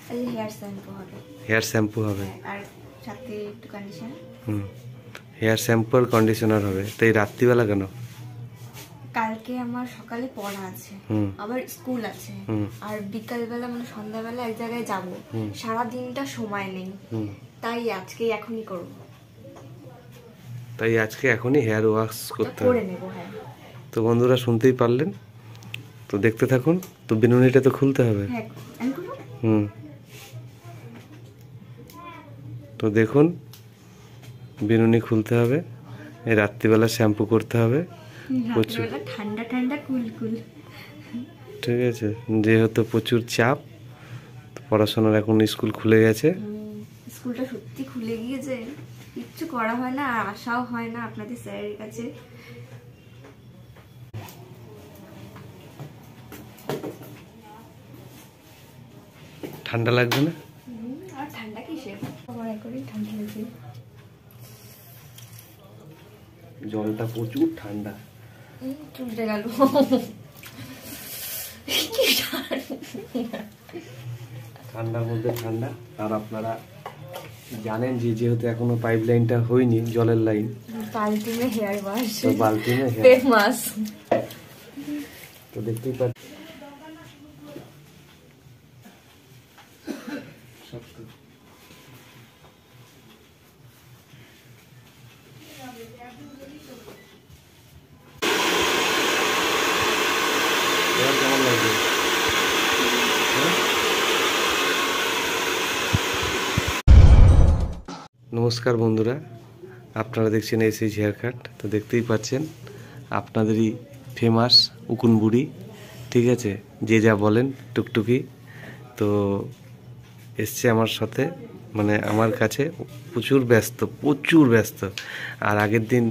Hair shampoo হবে। Hair shampoo হবে আর সাথে একটু কন্ডিশনার। হেয়ার শ্যাম্পু আর কন্ডিশনার হবে। তো এই রাত্রিবেলা কেন? কালকে আমার সকালে পড়া আছে, আবার স্কুল আছে, আর বিকালবেলা মানে সন্ধ্যাবেলা এক জায়গায় যাব, সারা দিনটা সময় নেই, তাই আজকে এখনই করব। তাই আজকে এখনই হেয়ার ওয়াশ করতে করে নেব। হ্যাঁ, তো বন্ধুরা শুনতেই পারলেন, তো দেখতে থাকুন। তো বিনুনিটা তো খুলতে হবে। হ্যাঁ আমি করব। তো দেখুন, বিনুনি খুলতে হবে, এই রাত্রিবেলা শ্যাম্পু করতে হবে প্রচুর। ঠান্ডা ঠান্ডা কুল কুল। ঠিক আছে, যেহেতু প্রচুর চাপ, পড়াশোনার এখন স্কুল খুলে গেছে। স্কুলটা সত্যি খুলে গিয়েছে, কিচ্ছু করা হয় না আর আশাও হয় না আপনাদের স্যারের কাছে। ঠান্ডা লাগবে না? আর ঠান্ডা কিসের, মনে করি ঠান্ডা লাগবে। জলটা প্রচুর ঠান্ডা। চুলটে গেল। ঠান্ডার মধ্যে ঠান্ডা। আর আপনারা জানেন যে যেহেতু এখনো পাইপ লাইনটা হয়নি, জলের লাইন, বালতি মে হেয়ার ওয়াশ, তো বালতি মে ফেমাস। তো দেখতেই পাচ্ছি কেমন লাগবে? নমস্কার বন্ধুরা, আপনারা দেখছেন এসএইচ হেয়ার কাট। তো দেখতেই পাচ্ছেন আপনাদেরই ফেমাস উকুন বুড়ি, ঠিক আছে, যে যা বলেন টুকটুকি। তো এসছে আমার সাথে, মানে আমার কাছে, প্রচুর ব্যস্ত। আর আগের দিন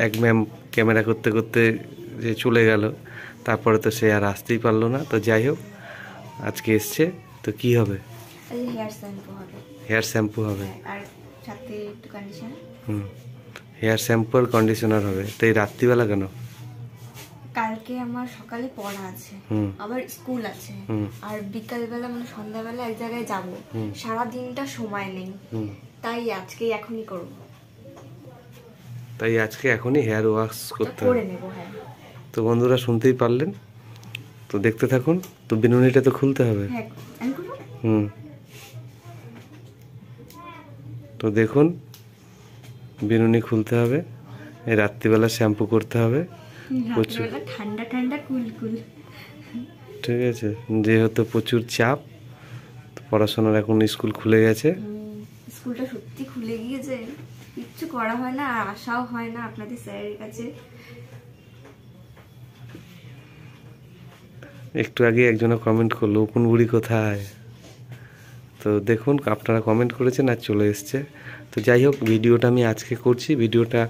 এক ম্যাম ক্যামেরা করতে করতে যে চলে গেল, তারপরে তো সে আর আসতেই পারলো না। তো যাই হোক, আজকে এসছে। তো কি হবে? হেয়ার শ্যাম্পু হবে। হেয়ার শ্যাম্পু হবে আর সাথে একটু কন্ডিশনার। হেয়ার শ্যাম্পু আর কন্ডিশনার হবে। তো এই রাত্রিবেলা কেন? কালকে আমার সকালে পড়া আছে, আবার স্কুল আছে, আর বিকালবেলা মানে সন্ধ্যাবেলা এক জায়গায় যাব, সারা দিনটা সময় নেই, তাই আজকে এখনই করব। তাই আজকে এখনই হেয়ার ওয়াশ করতে করে নেব। হ্যাঁ, তো বন্ধুরা শুনতেই পারলেন, তো দেখতে থাকুন। তো বিনুনিটা তো খুলতে হবে। হ্যাঁ আমি করব। তো দেখুন, বিনুনি খুলতে হবে, এই রাত্রিবেলা শ্যাম্পু করতে হবে প্রচুর। ঠান্ডা ঠান্ডা কুল কুল। ঠিক আছে, যেহেতু প্রচুর চাপ, পড়াশোনার এখন স্কুল খুলে গেছে। স্কুলটা সত্যি খুলে গিয়েছে, কিচ্ছু করা হয় না আর আশাও হয় না আপনাদের স্যারের কাছে। একটু আগে একজনে কমেন্ট করলো উকুন বুড়ি কোথায়। তো দেখুন, আপনারা কমেন্ট করেছেন আর চলে এসছে। তো যাই হোক, ভিডিওটা আমি আজকে করছি, ভিডিওটা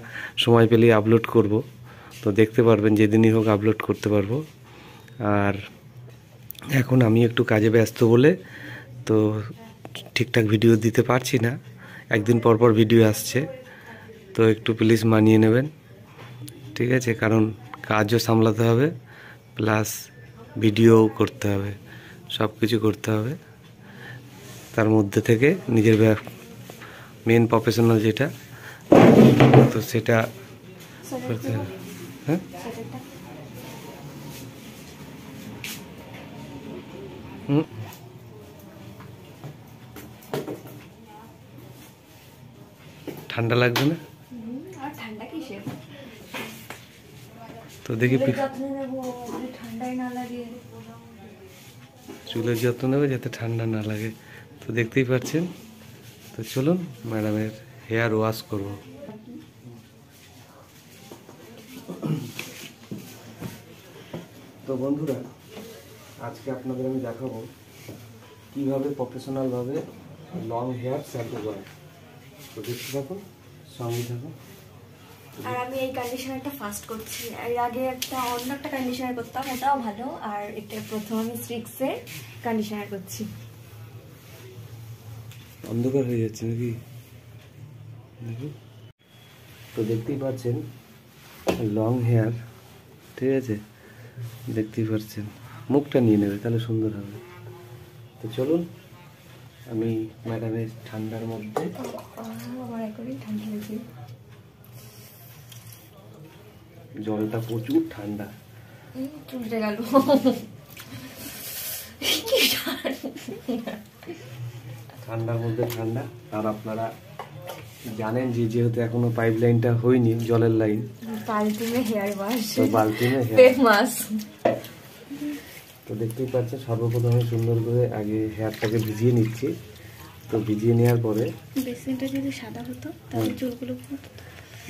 সময় পেলেই আপলোড করব। তো দেখতে পারবেন, যেদিনই হোক আপলোড করতে পারবো। আর এখন আমি একটু কাজে ব্যস্ত বলে তো ঠিকঠাক ভিডিও দিতে পারছি না, একদিন পর পর ভিডিও আসছে। তো একটু প্লিজ মানিয়ে নেবেন, ঠিক আছে, কারণ কাজও সামলাতে হবে, প্লাস ভিডিও করতে হবে, সব কিছু করতে হবে। তার মধ্যে থেকে নিজের মেন প্রফেশনাল যেটা, তো সেটা করতে হবে। হ্যাঁ, ঠান্ডা লাগবে না? আর ঠান্ডা কিসের, তো দেখি যত্ন নেব ঠান্ডাই না লাগে। চুলের যত্ন নেবে যাতে ঠান্ডা না লাগে। তো দেখতেই পাচ্ছেন। তো চলুন ম্যাডামের হেয়ার ওয়াশ করব। তো বন্ধুরা, আজকে আপনাদের আমি দেখাবো কীভাবে প্রফেশনালভাবে লং হেয়ার শ্যাম্পু করে। তো দেখতে থাকুন, সঙ্গে থাকুন। আর আমি এই কন্ডিশনারটা ফার্স্ট করছি, এর আগে অন্য একটা কন্ডিশনার করতাম, ওটাও ভালো। আর এটা প্রথম আমি স্ট্রিক্সের কন্ডিশনার করছি। অন্ধকার হয়ে যাচ্ছে নাকি দেখুন। তো দেখতেই পাচ্ছেন লং হেয়ার, ঠিক আছে, দেখতেই পাচ্ছেন। মুখটা নিয়ে নেবে তাহলে সুন্দর হবে। তো চলুন আমি ম্যাডামের ঠান্ডার মধ্যে আমার এখনই ঠান্ডা লেগে জলটা প্রচুর ঠান্ডা, চুলটে গেল। ঠান্ডার মধ্যে ঠান্ডা। আর আপনারা জানেন যে যেহেতু এখনো পাইপ লাইনটা হয়নি, জলের লাইন, বালতি মে হেয়ার ওয়াশ, তো বালতি মে ফেমাস। তো দেখতেই পাচ্ছেন সর্বপ্রথম আমি সুন্দর করে আগে হেয়ারটাকে ভিজিয়ে নিচ্ছি। তো ভিজিয়ে নেওয়ার পরে বেসিনটা যদি সাদা হতো তাহলে চুলগুলো,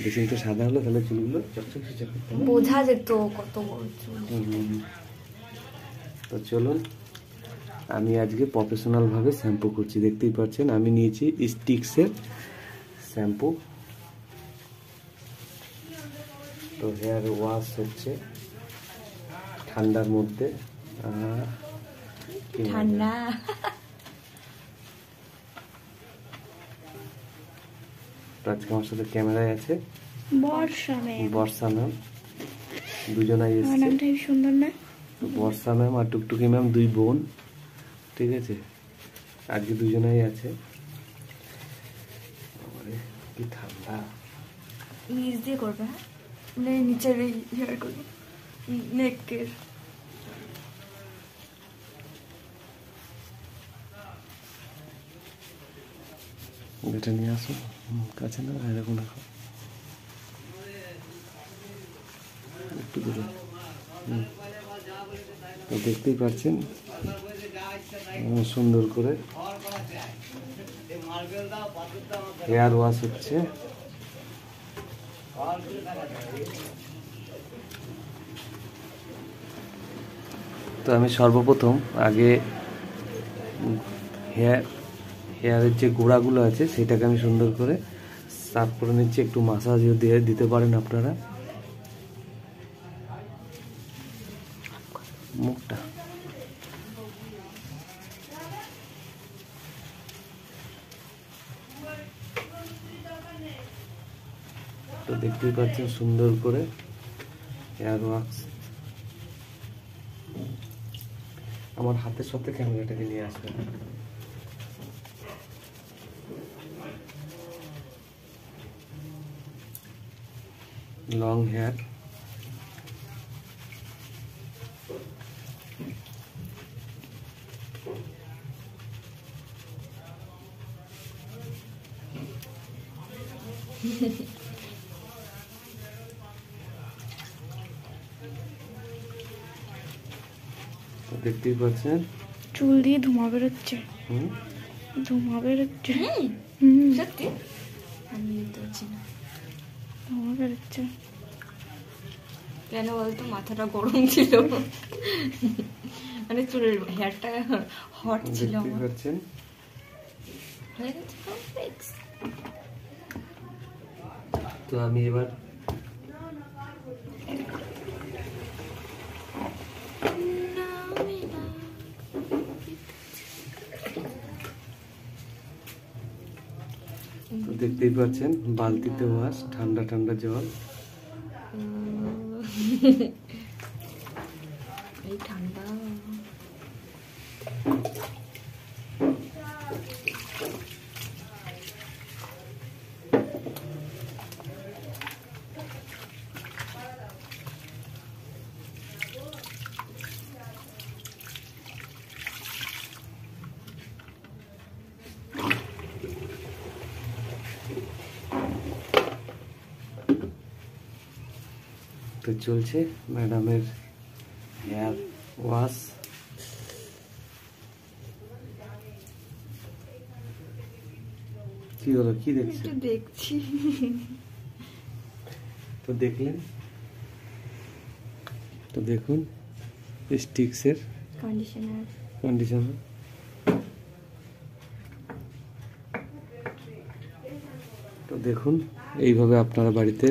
বেসিনটা সাদা হলো তাহলে চুলগুলো চকচকে চকচকে বোঝা যেত কত বড় চুল। তো চলুন আমি আজকে প্রফেশনাল ভাবে শ্যাম্পু করছি। দেখতেই পাচ্ছেন আমি নিয়েছি স্টিক্সের শ্যাম্পু। তো হেয়ার ওয়াশ হচ্ছে ঠান্ডার মধ্যে। ঠান্ডা তো আজকে আমার সাথে ক্যামেরায় আছে বর্ষা ম্যাম, দুজনাই এসেছে। নামটা সুন্দর না? বর্ষা ম্যাম আর টুকটুকি ম্যাম, দুই বোন, ঠিক আছে, আজকে দুজনাই আছে। কি ঠান্ডা। নিচ দিয়ে করবে, হ্যাঁ মানে নিচের হেয়ার করবে, নেকের। এটা নিয়ে আসো কাছে না, এরকম রাখো একটু দূরে। তো দেখতেই পাচ্ছেন সুন্দর করে হেয়ার ওয়াশ হচ্ছে। তো আমি সর্বপ্রথম আগে হেয়ারের যে গোড়াগুলো আছে সেটাকে আমি সুন্দর করে সাফ করে নিচ্ছি। একটু মাসাজও দিয়ে দিতে পারেন আপনারা। মুখটা তো দেখতেই পাচ্ছেন সুন্দর করে হেয়ার ওয়াক্স। আমার হাতের সাথে ক্যামেরাটাকে নিয়ে আসবেন। লং হেয়ার, দেখতেই পাচ্ছেন চুল দিয়ে ধোঁয়া বেরোচ্ছে। ধোঁয়া বেরোচ্ছে। সত্যি আমি নিতে পারছি না, ধোঁয়া বেরোচ্ছে কেন বলতো? মাথাটা গরম ছিল, মানে চুলের হেয়ারটা হট ছিল। দেখতেই পাচ্ছেন হয়ে গেছে পারফেক্ট। তো আমি এবার দেখতেই পাচ্ছেন বালতিতে ওয়াশ, ঠান্ডা ঠান্ডা জল। এই ঠান্ডা তো চলছে ম্যাডামের হেয়ার ওয়াশ। কি হলো, কি দেখছেন? দেখছি। তো দেখলেন, তো দেখুন স্টিক্সের কন্ডিশনার। তো দেখুন এইভাবে আপনারা বাড়িতে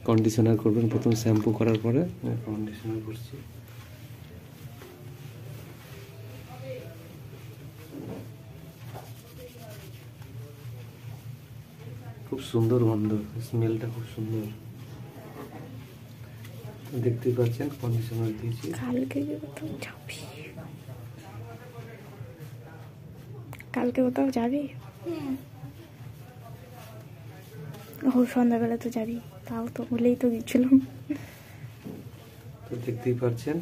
কন্ডিশনার করবেন। প্রথম শ্যাম্পু করার পরে কন্ডিশনার করছি। খুব সুন্দর গন্ধ, স্মেলটা খুব সুন্দর। দেখতেই পাচ্ছেন কন্ডিশনার দিয়েছি। কালকে কোথাও যাবি? ও সন্ধ্যাবেলা তো যাবি, তাও তো বলেই তো দিচ্ছিলাম। তো দেখতেই পাচ্ছেন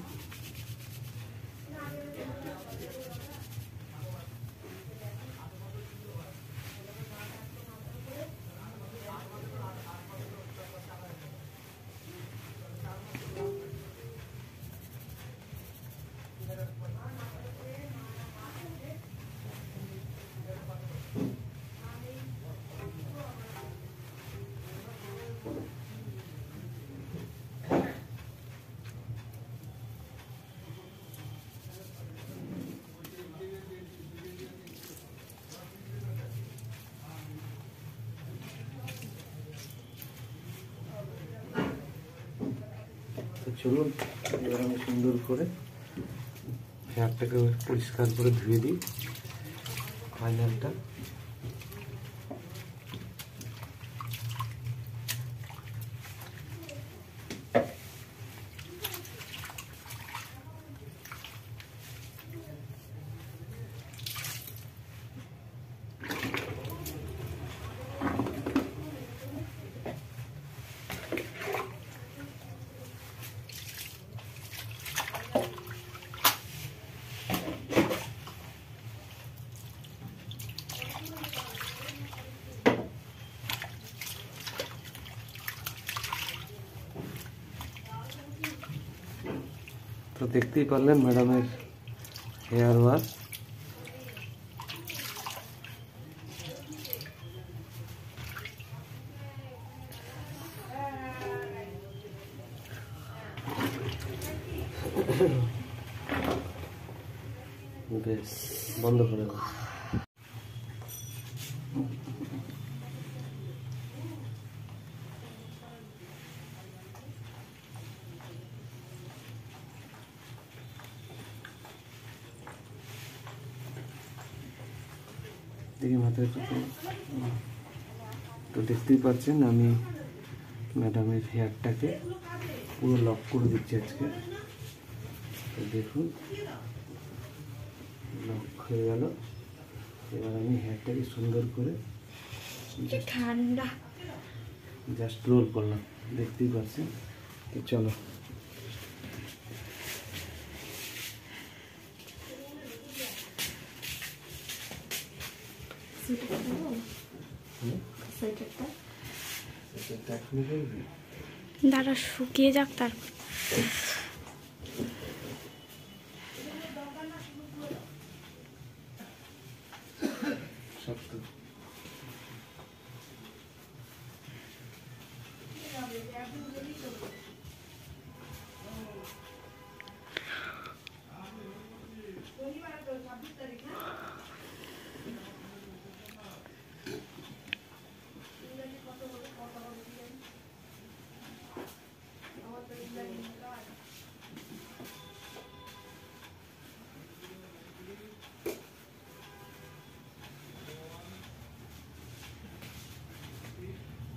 তো চলুন এবার আমি সুন্দর করে হেয়ারটাকে পরিষ্কার করে ধুয়ে দিই ফাইনালটা। তো দেখতেই পারলেন ম্যাডামের হেয়ার ওয়াশ। বেশ, বন্ধ করে দাও। দেখি মাথায় তো দেখতেই পাচ্ছেন আমি ম্যাডামের হেয়ারটাকে পুরো লক করে দিচ্ছি আজকে। তো দেখুন লক হয়ে গেল। এবার আমি হেয়ারটাকে সুন্দর করে ঠান্ডা জাস্ট রোল করলাম, দেখতেই পাচ্ছেন। তো চলো দাঁড়া শুকিয়ে যাক তারপর।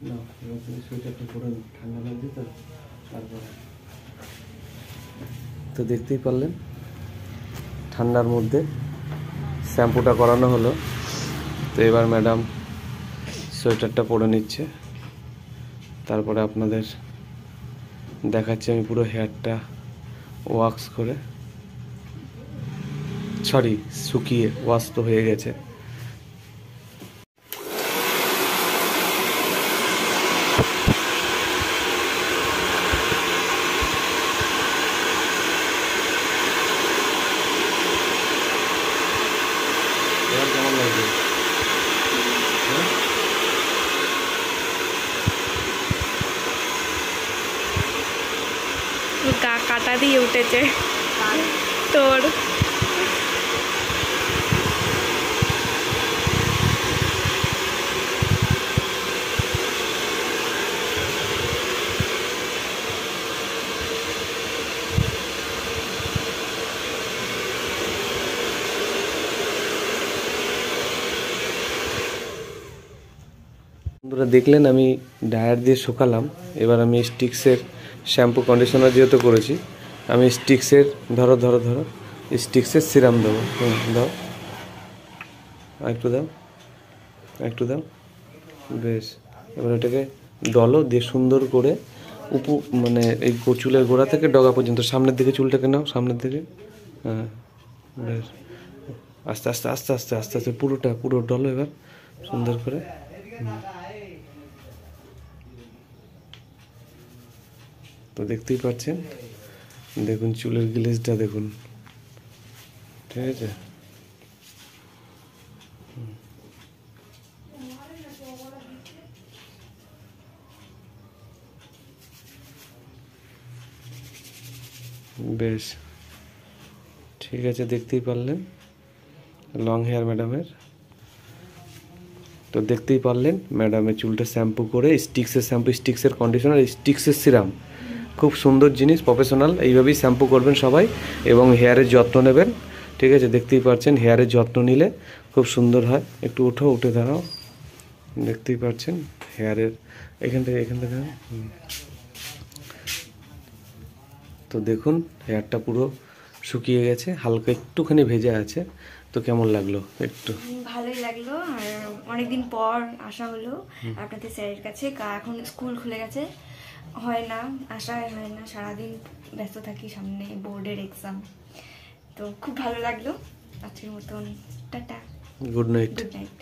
না, এবার তুমি সোয়েটারটা পরে নাও, ঠান্ডা লাগছে তো। তারপরে তো দেখতেই পারলেন ঠান্ডার মধ্যে শ্যাম্পুটা করানো হলো। তো এবার ম্যাডাম সোয়েটারটা পরে নিচ্ছে, তারপরে আপনাদের দেখাচ্ছি আমি পুরো হেয়ারটা ওয়াক্স করে, সরি শুকিয়ে, ওয়াশ তো হয়ে গেছে। কেমন লাগবে? গা কাটা দিয়ে উঠেছে তোর। বন্ধুরা দেখলেন আমি ড্রায়ার দিয়ে শুকালাম। এবার আমি স্টিক্সের শ্যাম্পু কন্ডিশনার যেহেতু করেছি, আমি স্টিক্সের ধরো স্টিক্সের সিরাম দেবো। দাও একটু দাও, একটু দাও, বেশ। এবার এটাকে ডলো দিয়ে সুন্দর করে মানে এই চুলের গোড়া থেকে ডগা পর্যন্ত সামনের দিকে চুলটাকে নাও, সামনের দিকে। হ্যাঁ, বেশ। আস্তে আস্তে আস্তে আস্তে আস্তে আস্তে পুরো ডলো এবার সুন্দর করে। তো দেখতেই পাচ্ছেন, দেখুন চুলের গ্লেজটা দেখুন, ঠিক আছে। বেশ, ঠিক আছে, দেখতেই পারলেন লং হেয়ার ম্যাডামের। তো দেখতেই পারলেন ম্যাডামের চুলটা শ্যাম্পু করে, স্টিক্সের শ্যাম্পু, স্টিক্সের কন্ডিশনার, স্টিক্সের সিরাম, খুব সুন্দর জিনিস, প্রফেশনাল। এইভাবেই শ্যাম্পু করবেন সবাই এবং হেয়ারের যত্ন নেবেন, ঠিক আছে। দেখতেই পাচ্ছেন হেয়ারের যত্ন নিলে খুব সুন্দর হয়। একটু উঠে দাঁড়াও, দেখতেই পাচ্ছেন হেয়ারের এখান থেকে তো দেখুন হেয়ারটা পুরো শুকিয়ে গেছে, হালকা একটুখানি ভেজে আছে। তো কেমন লাগলো? একটু ভালোই লাগলো। আর অনেকদিন পর আসা হলো আপনাদের স্যারের কাছে, এখন স্কুল খুলে গেছে, হয় না, আসা হয় না, সারাদিন ব্যস্ত থাকি, সামনে বোর্ডের এক্সাম। তো খুব ভালো লাগলো। আজকের মতন tata, good night. Good night.